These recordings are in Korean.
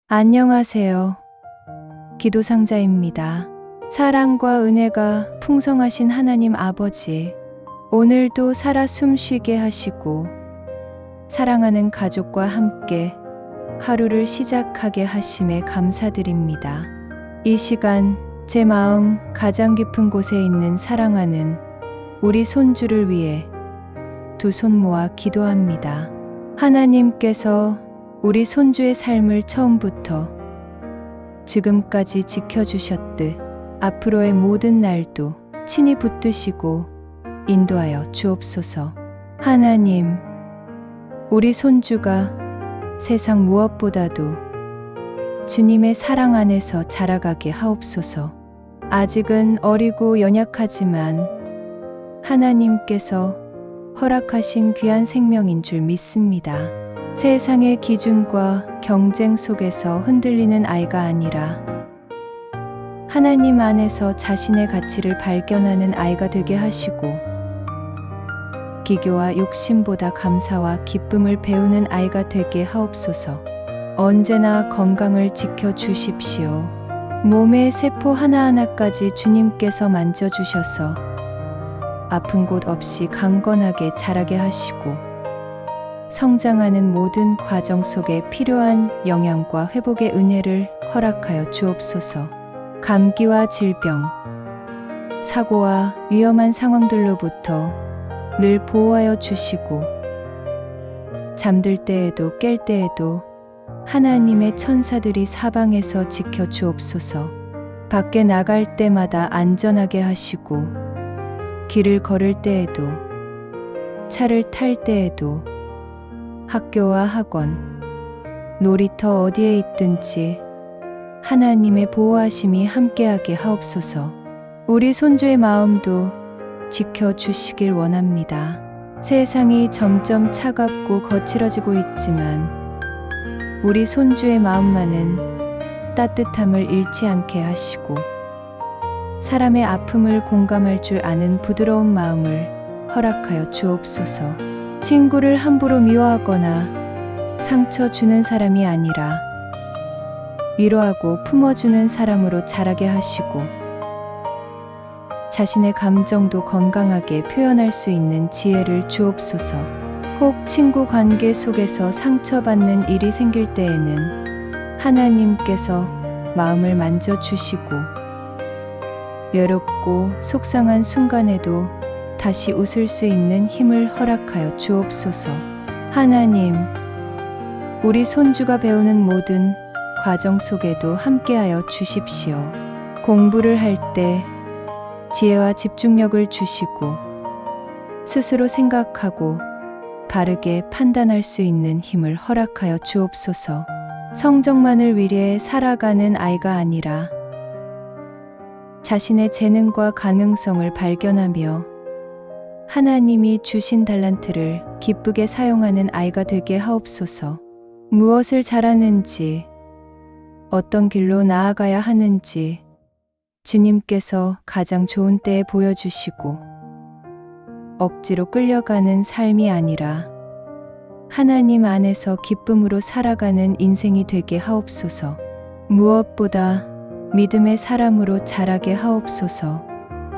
안녕하세요. 기도상자입니다. 사랑과 은혜가 풍성하신 하나님 아버지, 오늘도 살아 숨쉬게 하시고 사랑하는 가족과 함께 하루를 시작하게 하심에 감사드립니다. 이 시간 제 마음 가장 깊은 곳에 있는 사랑하는 우리 손주를 위해 두 손 모아 기도합니다. 하나님께서 우리 손주의 삶을 처음부터 지금까지 지켜주셨듯 앞으로의 모든 날도 친히 붙드시고 인도하여 주옵소서. 하나님, 우리 손주가 세상 무엇보다도 주님의 사랑 안에서 자라가게 하옵소서. 아직은 어리고 연약하지만 하나님께서 허락하신 귀한 생명인 줄 믿습니다. 세상의 기준과 경쟁 속에서 흔들리는 아이가 아니라 하나님 안에서 자신의 가치를 발견하는 아이가 되게 하시고 기교와 욕심보다 감사와 기쁨을 배우는 아이가 되게 하옵소서. 언제나 건강을 지켜주십시오. 몸의 세포 하나하나까지 주님께서 만져주셔서 아픈 곳 없이 강건하게 자라게 하시고 성장하는 모든 과정 속에 필요한 영양과 회복의 은혜를 허락하여 주옵소서. 감기와 질병, 사고와 위험한 상황들로부터 늘 보호하여 주시고 잠들 때에도 깰 때에도 하나님의 천사들이 사방에서 지켜 주옵소서. 밖에 나갈 때마다 안전하게 하시고 길을 걸을 때에도 차를 탈 때에도 학교와 학원, 놀이터 어디에 있든지 하나님의 보호하심이 함께하게 하옵소서. 우리 손주의 마음도 지켜주시길 원합니다. 세상이 점점 차갑고 거칠어지고 있지만 우리 손주의 마음만은 따뜻함을 잃지 않게 하시고 사람의 아픔을 공감할 줄 아는 부드러운 마음을 허락하여 주옵소서. 친구를 함부로 미워하거나 상처 주는 사람이 아니라 위로하고 품어주는 사람으로 자라게 하시고 자신의 감정도 건강하게 표현할 수 있는 지혜를 주옵소서. 혹 친구 관계 속에서 상처받는 일이 생길 때에는 하나님께서 마음을 만져주시고 외롭고 속상한 순간에도 다시 웃을 수 있는 힘을 허락하여 주옵소서. 하나님, 우리 손주가 배우는 모든 과정 속에도 함께하여 주십시오. 공부를 할 때 지혜와 집중력을 주시고 스스로 생각하고 바르게 판단할 수 있는 힘을 허락하여 주옵소서. 성적만을 위해 살아가는 아이가 아니라 자신의 재능과 가능성을 발견하며 하나님이 주신 달란트를 기쁘게 사용하는 아이가 되게 하옵소서. 무엇을 잘하는지, 어떤 길로 나아가야 하는지 주님께서 가장 좋은 때에 보여주시고 억지로 끌려가는 삶이 아니라 하나님 안에서 기쁨으로 살아가는 인생이 되게 하옵소서. 무엇보다 믿음의 사람으로 자라게 하옵소서.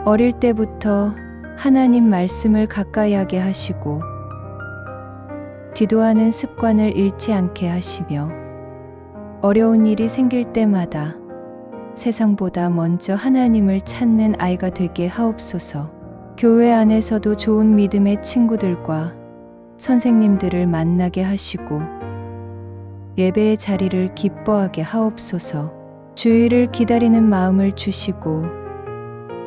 어릴 때부터 하나님 말씀을 가까이 하게 하시고 기도하는 습관을 잃지 않게 하시며 어려운 일이 생길 때마다 세상보다 먼저 하나님을 찾는 아이가 되게 하옵소서. 교회 안에서도 좋은 믿음의 친구들과 선생님들을 만나게 하시고 예배의 자리를 기뻐하게 하옵소서. 주일을 기다리는 마음을 주시고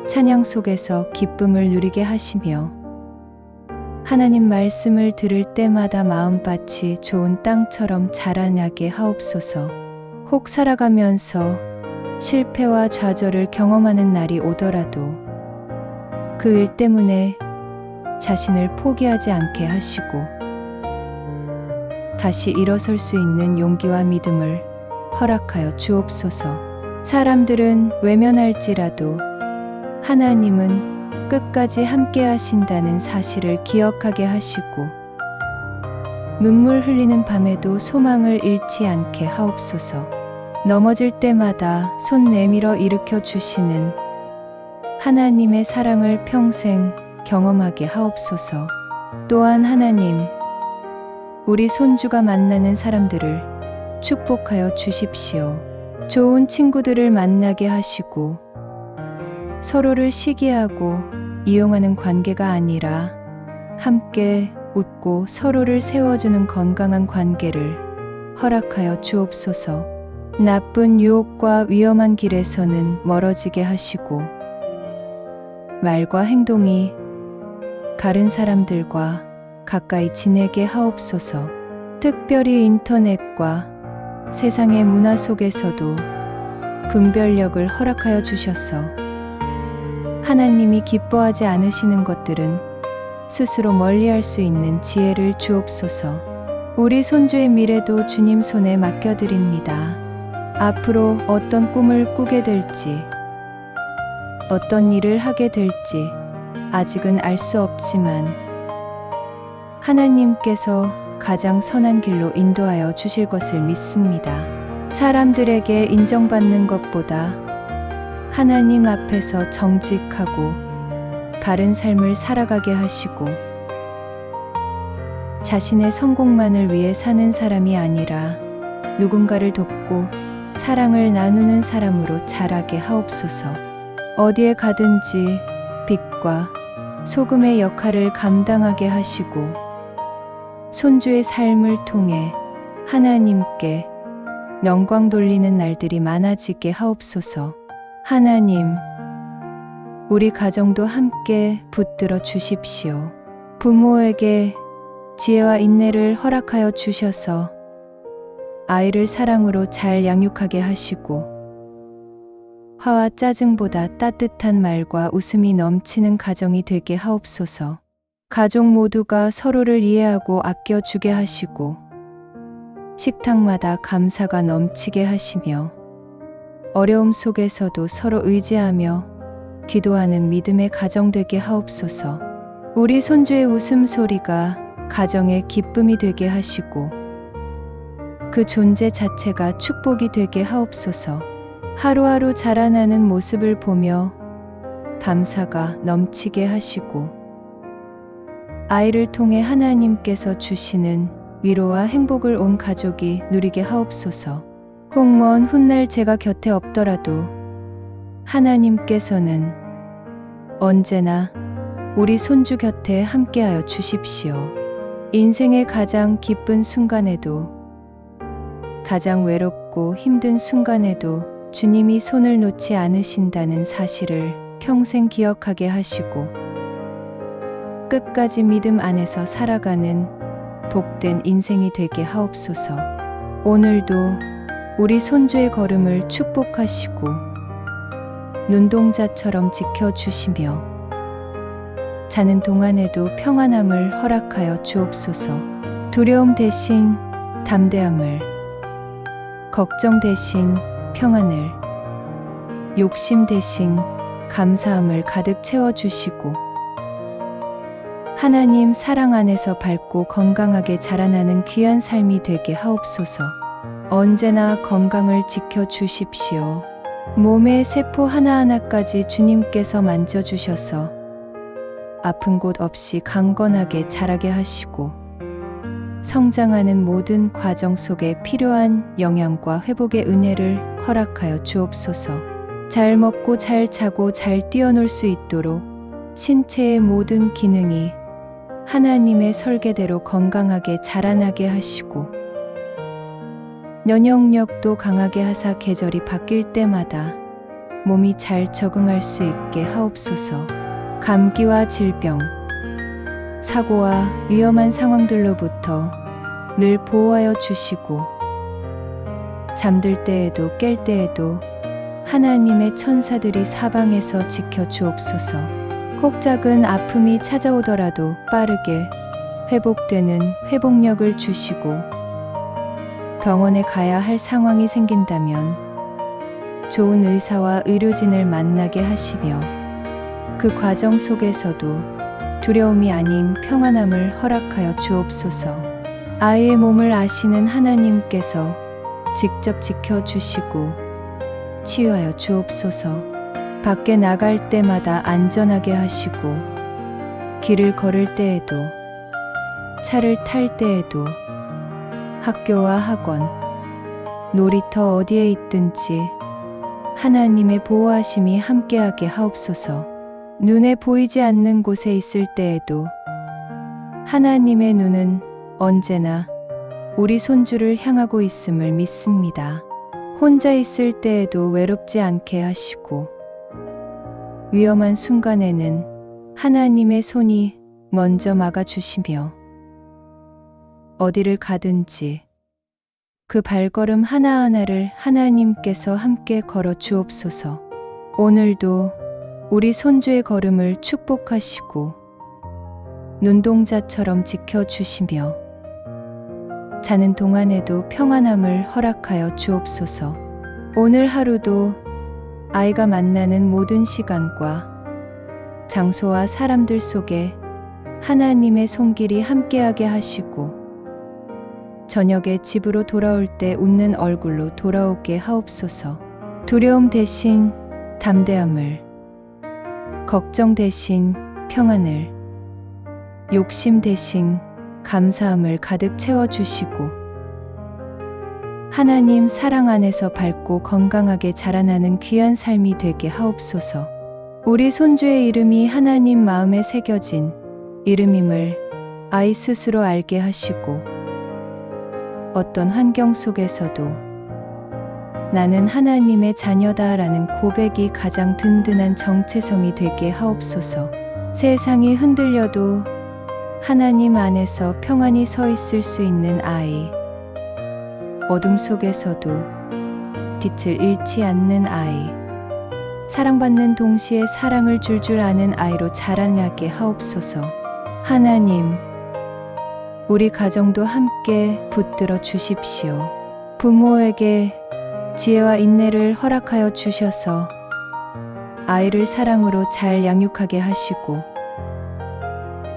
찬양 속에서 기쁨을 누리게 하시며 하나님 말씀을 들을 때마다 마음밭이 좋은 땅처럼 자라나게 하옵소서. 혹 살아가면서 실패와 좌절을 경험하는 날이 오더라도 그 일 때문에 자신을 포기하지 않게 하시고 다시 일어설 수 있는 용기와 믿음을 허락하여 주옵소서. 사람들은 외면할지라도 하나님은 끝까지 함께 하신다는 사실을 기억하게 하시고 눈물 흘리는 밤에도 소망을 잃지 않게 하옵소서. 넘어질 때마다 손 내밀어 일으켜 주시는 하나님의 사랑을 평생 경험하게 하옵소서. 또한 하나님, 우리 손주가 만나는 사람들을 축복하여 주십시오. 좋은 친구들을 만나게 하시고 서로를 시기하고 이용하는 관계가 아니라 함께 웃고 서로를 세워주는 건강한 관계를 허락하여 주옵소서. 나쁜 유혹과 위험한 길에서는 멀어지게 하시고 말과 행동이 다른 사람들과 가까이 지내게 하옵소서. 특별히 인터넷과 세상의 문화 속에서도 분별력을 허락하여 주셔서 하나님이 기뻐하지 않으시는 것들은 스스로 멀리할 수 있는 지혜를 주옵소서. 우리 손주의 미래도 주님 손에 맡겨드립니다. 앞으로 어떤 꿈을 꾸게 될지, 어떤 일을 하게 될지 아직은 알 수 없지만 하나님께서 가장 선한 길로 인도하여 주실 것을 믿습니다. 사람들에게 인정받는 것보다 하나님 앞에서 정직하고 바른 삶을 살아가게 하시고 자신의 성공만을 위해 사는 사람이 아니라 누군가를 돕고 사랑을 나누는 사람으로 자라게 하옵소서. 어디에 가든지 빛과 소금의 역할을 감당하게 하시고 손주의 삶을 통해 하나님께 영광 돌리는 날들이 많아지게 하옵소서. 하나님, 우리 가정도 함께 붙들어 주십시오. 부모에게 지혜와 인내를 허락하여 주셔서 아이를 사랑으로 잘 양육하게 하시고 화와 짜증보다 따뜻한 말과 웃음이 넘치는 가정이 되게 하옵소서. 가족 모두가 서로를 이해하고 아껴주게 하시고 식탁마다 감사가 넘치게 하시며 어려움 속에서도 서로 의지하며 기도하는 믿음의 가정 되게 하옵소서. 우리 손주의 웃음소리가 가정의 기쁨이 되게 하시고 그 존재 자체가 축복이 되게 하옵소서. 하루하루 자라나는 모습을 보며 감사가 넘치게 하시고 아이를 통해 하나님께서 주시는 위로와 행복을 온 가족이 누리게 하옵소서. 혹 먼 훗날 제가 곁에 없더라도 하나님께서는 언제나 우리 손주 곁에 함께하여 주십시오. 인생의 가장 기쁜 순간에도 가장 외롭고 힘든 순간에도 주님이 손을 놓지 않으신다는 사실을 평생 기억하게 하시고 끝까지 믿음 안에서 살아가는 복된 인생이 되게 하옵소서. 오늘도 우리 손주의 걸음을 축복하시고 눈동자처럼 지켜주시며 자는 동안에도 평안함을 허락하여 주옵소서. 두려움 대신 담대함을, 걱정 대신 평안을, 욕심 대신 감사함을 가득 채워주시고 하나님 사랑 안에서 밝고 건강하게 자라나는 귀한 삶이 되게 하옵소서. 언제나 건강을 지켜주십시오. 몸의 세포 하나하나까지 주님께서 만져주셔서 아픈 곳 없이 강건하게 자라게 하시고 성장하는 모든 과정 속에 필요한 영양과 회복의 은혜를 허락하여 주옵소서. 잘 먹고 잘 자고 잘 뛰어놀 수 있도록 신체의 모든 기능이 하나님의 설계대로 건강하게 자라나게 하시고 면역력도 강하게 하사 계절이 바뀔 때마다 몸이 잘 적응할 수 있게 하옵소서. 감기와 질병, 사고와 위험한 상황들로부터 늘 보호하여 주시고 잠들 때에도 깰 때에도 하나님의 천사들이 사방에서 지켜 주옵소서. 혹 작은 아픔이 찾아오더라도 빠르게 회복되는 회복력을 주시고 병원에 가야 할 상황이 생긴다면 좋은 의사와 의료진을 만나게 하시며 그 과정 속에서도 두려움이 아닌 평안함을 허락하여 주옵소서. 아이의 몸을 아시는 하나님께서 직접 지켜주시고 치유하여 주옵소서. 밖에 나갈 때마다 안전하게 하시고 길을 걸을 때에도 차를 탈 때에도 학교와 학원, 놀이터 어디에 있든지 하나님의 보호하심이 함께하게 하옵소서. 눈에 보이지 않는 곳에 있을 때에도 하나님의 눈은 언제나 우리 손주를 향하고 있음을 믿습니다. 혼자 있을 때에도 외롭지 않게 하시고 위험한 순간에는 하나님의 손이 먼저 막아주시며 어디를 가든지 그 발걸음 하나하나를 하나님께서 함께 걸어 주옵소서. 오늘도 우리 손주의 걸음을 축복하시고 눈동자처럼 지켜주시며 자는 동안에도 평안함을 허락하여 주옵소서. 오늘 하루도 아이가 만나는 모든 시간과 장소와 사람들 속에 하나님의 손길이 함께하게 하시고 저녁에 집으로 돌아올 때 웃는 얼굴로 돌아오게 하옵소서. 두려움 대신 담대함을, 걱정 대신 평안을, 욕심 대신 감사함을 가득 채워주시고 하나님 사랑 안에서 밝고 건강하게 자라나는 귀한 삶이 되게 하옵소서. 우리 손주의 이름이 하나님 마음에 새겨진 이름임을 아이 스스로 알게 하시고 어떤 환경 속에서도 나는 하나님의 자녀다라는 고백이 가장 든든한 정체성이 되게 하옵소서. 세상이 흔들려도 하나님 안에서 평안히 서 있을 수 있는 아이, 어둠 속에서도 빛을 잃지 않는 아이, 사랑받는 동시에 사랑을 줄 아는 아이로 자라나게 하옵소서. 하나님, 우리 가정도 함께 붙들어 주십시오. 부모에게 지혜와 인내를 허락하여 주셔서 아이를 사랑으로 잘 양육하게 하시고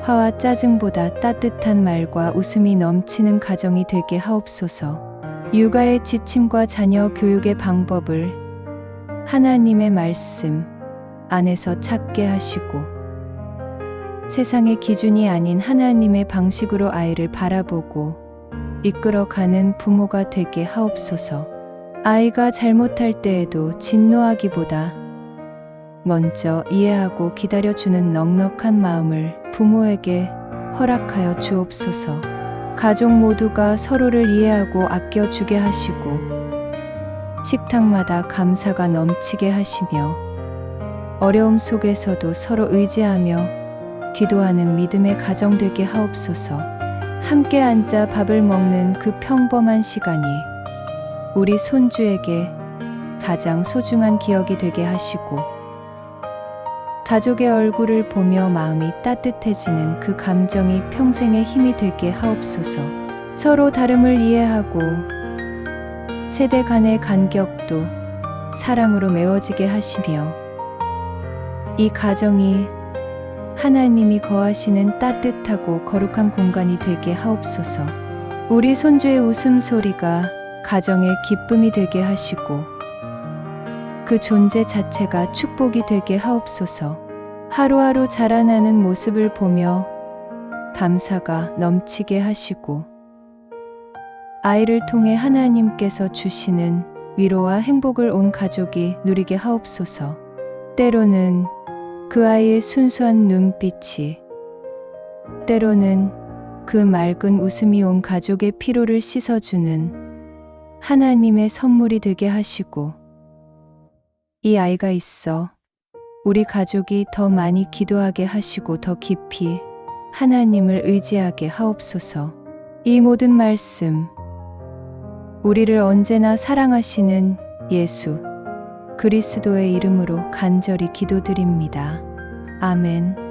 화와 짜증보다 따뜻한 말과 웃음이 넘치는 가정이 되게 하옵소서. 육아의 지침과 자녀 교육의 방법을 하나님의 말씀 안에서 찾게 하시고 세상의 기준이 아닌 하나님의 방식으로 아이를 바라보고 이끌어가는 부모가 되게 하옵소서. 아이가 잘못할 때에도 진노하기보다 먼저 이해하고 기다려주는 넉넉한 마음을 부모에게 허락하여 주옵소서. 가족 모두가 서로를 이해하고 아껴주게 하시고 식탁마다 감사가 넘치게 하시며 어려움 속에서도 서로 의지하며 기도하는 믿음의 가정 되게 하옵소서. 함께 앉아 밥을 먹는 그 평범한 시간이 우리 손주에게 가장 소중한 기억이 되게 하시고 가족의 얼굴을 보며 마음이 따뜻해지는 그 감정이 평생의 힘이 되게 하옵소서. 서로 다름을 이해하고 세대 간의 간격도 사랑으로 메워지게 하시며 이 가정이 하나님이 거하시는 따뜻하고 거룩한 공간이 되게 하옵소서. 우리 손주의 웃음소리가 가정의 기쁨이 되게 하시고 그 존재 자체가 축복이 되게 하옵소서. 하루하루 자라나는 모습을 보며 감사가 넘치게 하시고 아이를 통해 하나님께서 주시는 위로와 행복을 온 가족이 누리게 하옵소서. 때로는 그 아이의 순수한 눈빛이, 때로는 그 맑은 웃음이 온 가족의 피로를 씻어주는 하나님의 선물이 되게 하시고 이 아이가 있어 우리 가족이 더 많이 기도하게 하시고 더 깊이 하나님을 의지하게 하옵소서. 이 모든 말씀, 우리를 언제나 사랑하시는 예수 그리스도의 이름으로 간절히 기도드립니다. 아멘.